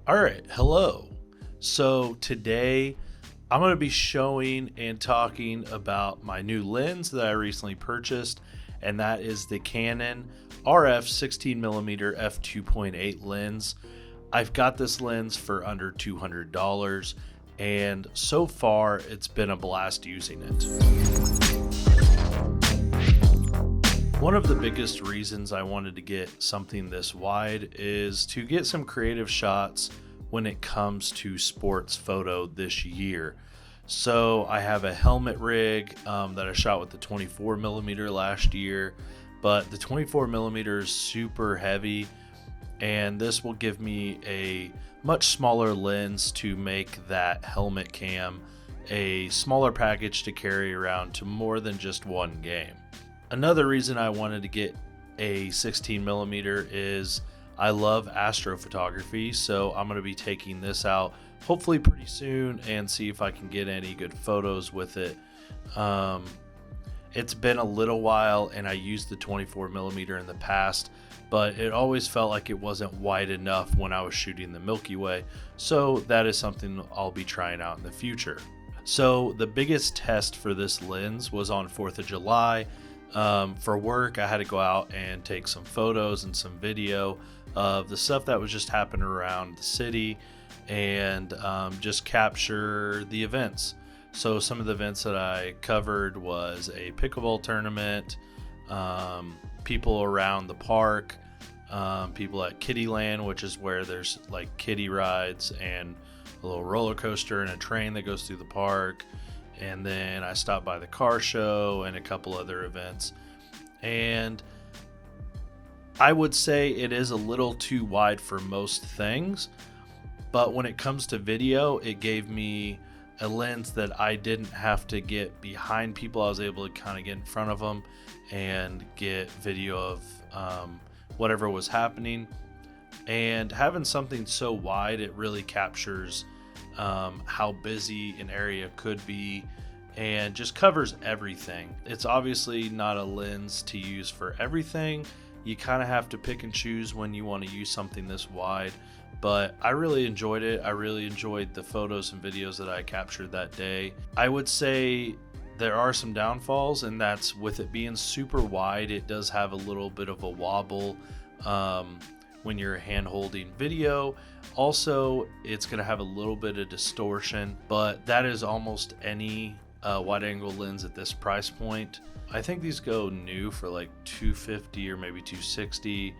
All right, hello. So today I'm going to be showing and talking about my new lens that I recently purchased, and that is the Canon RF 16mm f2.8 lens. I've got this lens for under $200, and so far it's been a blast using it. One of the biggest reasons I wanted to get something this wide is to get some creative shots when it comes to sports photo this year. So I have a helmet rig that I shot with the 24mm last year, but the 24mm is super heavy, and this will give me a much smaller lens to make that helmet cam a smaller package to carry around to more than just one game. Another reason I wanted to get a 16mm is I love astrophotography, so I'm going to be taking this out hopefully pretty soon and see if I can get any good photos with it. It's been a little while and I used the 24mm in the past, but it always felt like it wasn't wide enough when I was shooting the Milky Way, so that is something I'll be trying out in the future. So the biggest test for this lens was on 4th of July. For work, I had to go out and take some photos and some video of the stuff that was just happening around the city and just capture the events. So some of the events that I covered was a pickleball tournament, people around the park, people at Kittyland, which is where there's like kiddie rides and a little roller coaster and a train that goes through the park. And then I stopped by the car show and a couple other events. And I would say it is a little too wide for most things, but when it comes to video, it gave me a lens that I didn't have to get behind people. I was able to kind of get in front of them and get video of whatever was happening. And having something so wide, it really captures how busy an area could be and just covers everything. It's obviously not a lens to use for everything. You kind of have to pick and choose when you want to use something this wide, but I really enjoyed it. I really enjoyed the photos and videos that I captured that day. I would say there are some downfalls, and that's with it being super wide, it does have a little bit of a wobble when you're hand holding video. Also, it's going to have a little bit of distortion, but that is almost any wide angle lens at this price point. I think these go new for like $250 or maybe $260,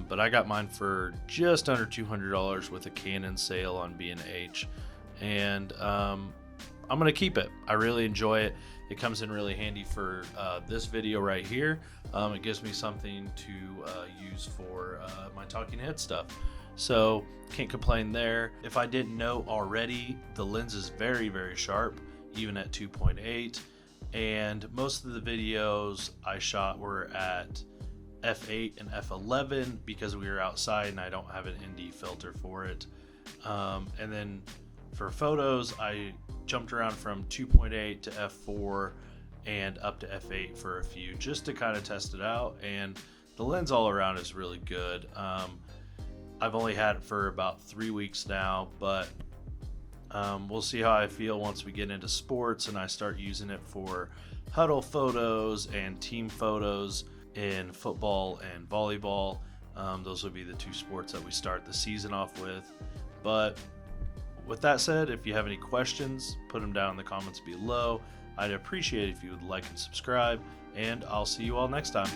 but I got mine for just under $200 with a Canon sale on B&H, and I'm gonna keep it. I really enjoy it. It comes in really handy for this video right here. It gives me something to use for my talking head stuff. So can't complain there. If I didn't know already, the lens is very, very sharp, even at 2.8. And most of the videos I shot were at f8 and f11 because we were outside and I don't have an ND filter for it. And then for photos, I jumped around from 2.8 to f4 and up to f8 for a few just to kind of test it out, and the lens all around is really good. I've only had it for about 3 weeks now, but we'll see how I feel once we get into sports and I start using it for huddle photos and team photos in football and volleyball. Those will be the two sports that we start the season off with. But with that said, if you have any questions, put them down in the comments below. I'd appreciate it if you would like and subscribe, and I'll see you all next time.